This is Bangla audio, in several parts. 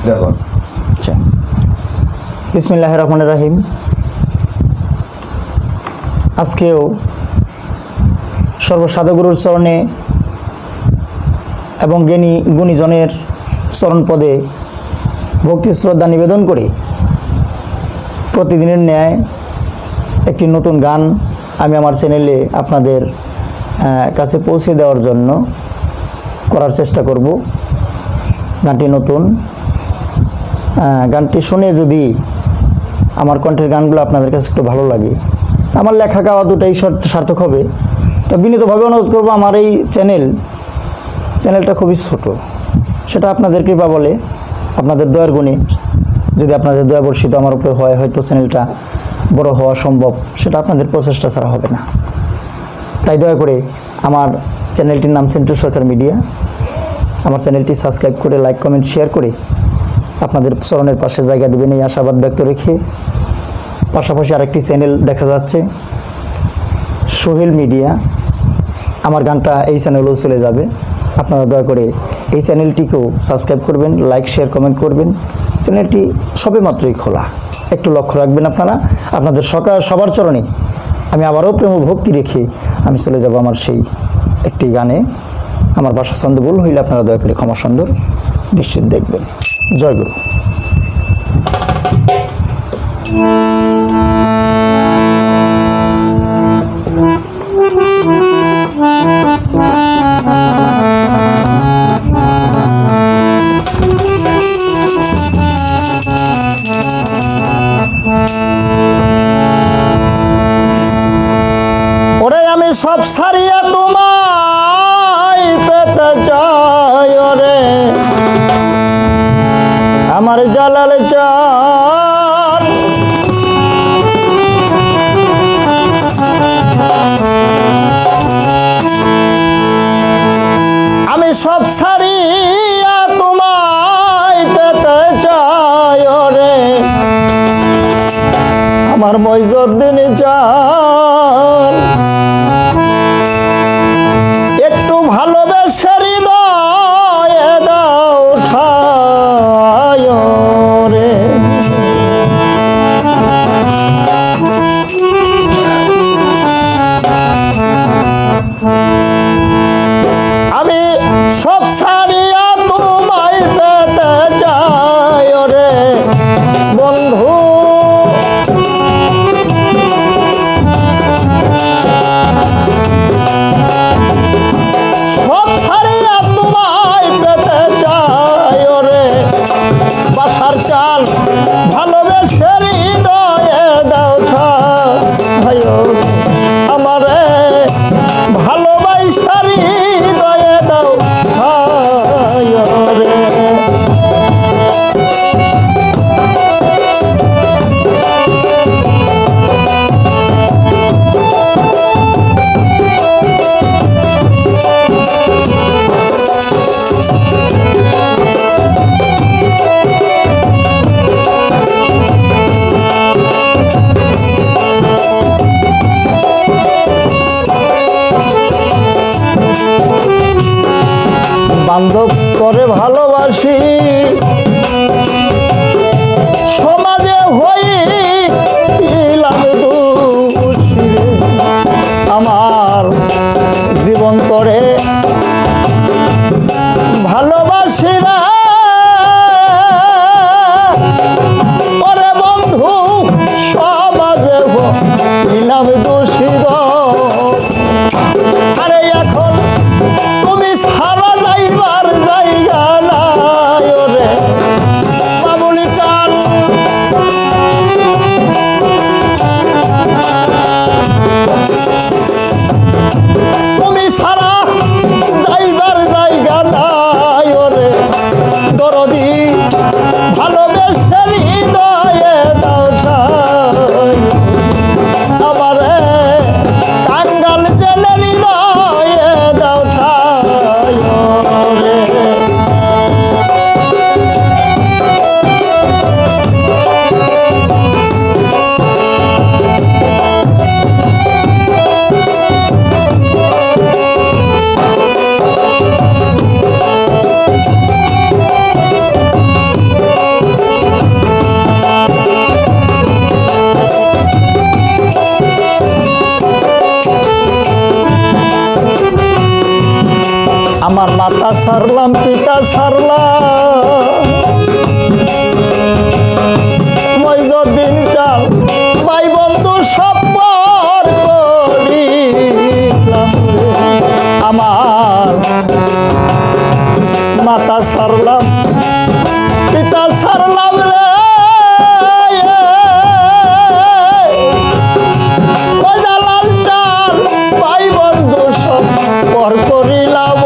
আচ্ছা, বিসমিল্লাহির রহমানির রহিম। আজকেও সর্বসাধুগুরুর চরণে এবং জ্ঞানী গুণীজনের চরণপদে ভক্তি শ্রদ্ধা নিবেদন করে প্রতিদিনের ন্যায় একটি নতুন গান আমি আমার চ্যানেলে আপনাদের কাছে পৌঁছে দেওয়ার জন্য করার চেষ্টা করব। গানটি নতুন, গানটি শুনে যদি আমার কণ্ঠের গানগুলো আপনাদের কাছে একটু ভালো লাগে, আমার লেখা গাওয়া দুটাই সার্থক হবে। তো বিনীতভাবে অনুরোধ করব, আমার এই চ্যানেলটা খুবই ছোট, সেটা আপনাদের কৃপা বলে, আপনাদের দয়ার গুণে যদি আপনাদের দয়া বর্ষিত আমার উপরে হয়, হয়তো চ্যানেলটা বড় হওয়া সম্ভব, সেটা আপনাদের প্রচেষ্টা ছাড়া হবে না। তাই দয়া করে আমার চ্যানেলটির নাম সেন্টু সরকার মিডিয়া, আমার চ্যানেলটি সাবস্ক্রাইব করে লাইক কমেন্ট শেয়ার করে আপনাদের চরণের পাশে জায়গা দেবেন এই আশাবাদ ব্যক্ত রেখে, পাশাপাশি আরেকটি চ্যানেল দেখা যাচ্ছে সোহেল মিডিয়া, আমার গানটা এই চ্যানেলেও চলে যাবে। আপনারা দয়া করে এই চ্যানেলটিকেও সাবস্ক্রাইব করবেন, লাইক শেয়ার কমেন্ট করবেন। চ্যানেলটি সবে মাত্রই খোলা, একটু লক্ষ্য রাখবেন আপনারা। আপনাদের সবার চরণে আমি আবারও প্রেম ভক্তি রেখে আমি চলে যাব আমার সেই একটি গানে। আমার ভাষা ছন্দ ভুল হইলে আপনারা দয়া করে ক্ষমা সুন্দর নিশ্চিত দেখবেন। জয় গুরু। ওরে আমি সব সারিয়া তোমায় পেতে চাই, ওরে আমার জালাল চান। আমি সব সারিয়া তোমায় পেতে চাই, ওরে আমার মইজুদ্দিন চান। একটু ভালোবেসে হৃদয়ে দাও ঠায় রে, আমি সব ছাড়িয়া তোমায় পেতে চাই, রে বন্ধু। সব ছাড়িয়া তোমায় পেতে চাই, রে বাসার চাল ভালোবেসে হৃদয়ে দাও ঠায়, আমারে ভালোবাসা হৃদয়ে দাও ঠায় রে। বান্ধব করে ভালোবাসি, সমাজে হইলাম দোষী রে। আমার জীবন করে ভালোবাসি না, ওরে বন্ধু সমাজে হইলাম দোষী। আরে এখন তুমি সারা যাইবার জায়গা নাই, রে বাবুলি চান। তুমি সারা যাইবার জায়গা নাই, রে দরদি ভালোবেসে হৃদয়ে দাও ঠায়, আমারে কাঙ্গাল জেলে হৃদয়ে দাও ঠায় রে। মাতা সারলাম পিতা সারলাম মইজুদ্দিন চাল ভাই বন্ধু সব পর করিলাম আমার মাতা সারলাম পিতা সারলাম রে লাল চাল ভাই বন্ধু সব পর করিলাম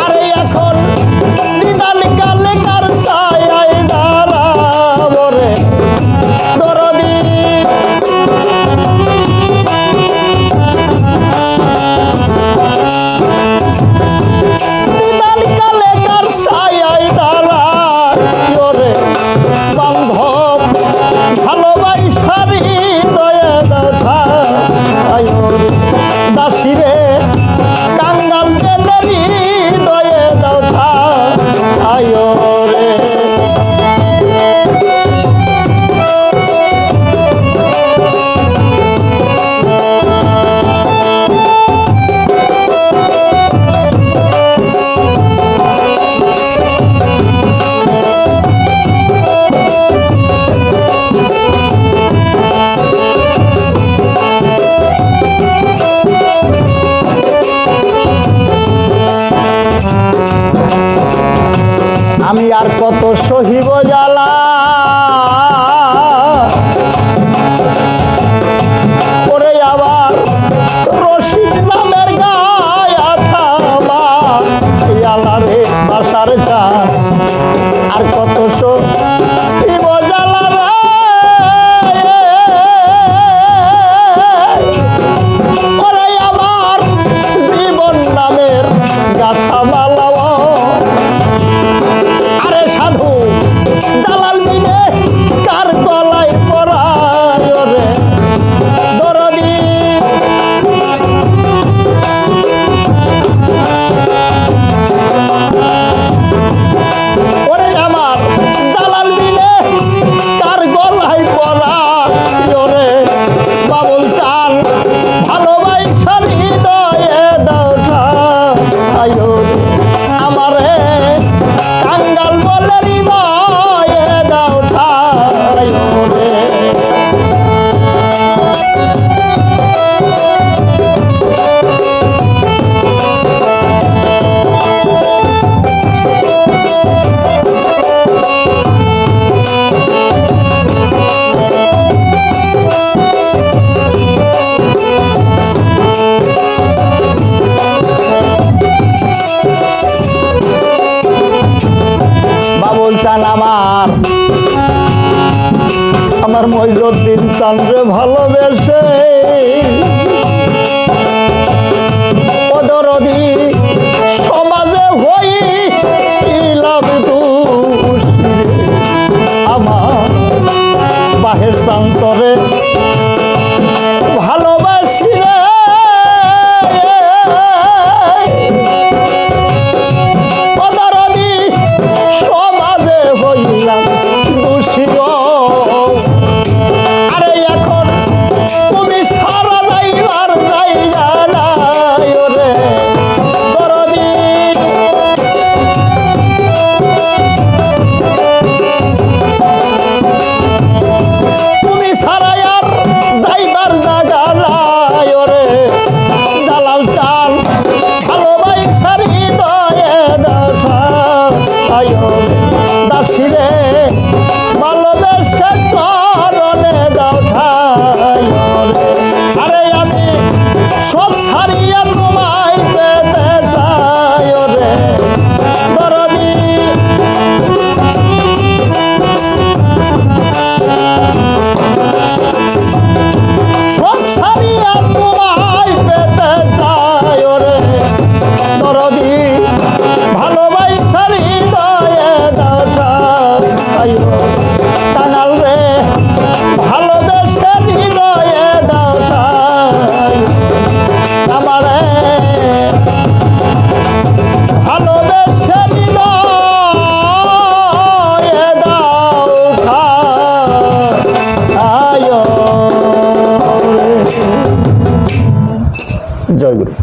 আরে এখন নিদান কালে কার ছায়ায় দাঁড়াব রে দরদি নিদান কালে কার ছায়ায় দাঁড়ায় রে বান্ধব ভালোবাসারি দয়া দাদা দাসী রে কাঙ্গাল জেনেরি দয়ে দাদা আয়ো রে আমি আর কত সহিব জ্বালা পরে আবার রশিদ নামের গায়া থামা রে বাসার চান আর কত সহিব জ্বালা পরে আবার জীবন নামের গাথা মালা আরে সাধু জালাল মিনে কার গলায় পরায় রে দরদি ওরে আমার জালাল মিনে কার গলায় পরায় রে বাবুল চান ভালোবাসার হৃদয়ে দাও আয়ো আমারে কাঙ্গাল বলে হৃদয়ে দাও ঠাই রে বাবুল চান আমার মইজুদ্দিন চানরে ভালোবেসে দরদি সমাজে হইলাম দোষী আমার বাহের চান্তরে ভালোবাসি রে সমাজে হইলাম দোষী আরে এখন তুমি সারা যাইবার যাইয়া নাই রে দরদি তুমি সারা আর যাইবার জায়গা নাই রে জালাল চান ভালোবাসার হৃদয়ে দাসা আয়ো দাসী রে ভালোবেসে চরণে দাও ঠাই আরে আমি সব ছাড়িয়া তোমায় পেতে চাই রে দরদি সব ছাড়িয়া তোমায় পেতে চাই রে দরদি ভালোবাসার হৃদয়ে দাও ঠাই কানাল রে ভালোবেসে হৃদয়ে দাও ঠাই আমারে ভালোবেসে হৃদয়ে দাও ঠাই জয় গুরু।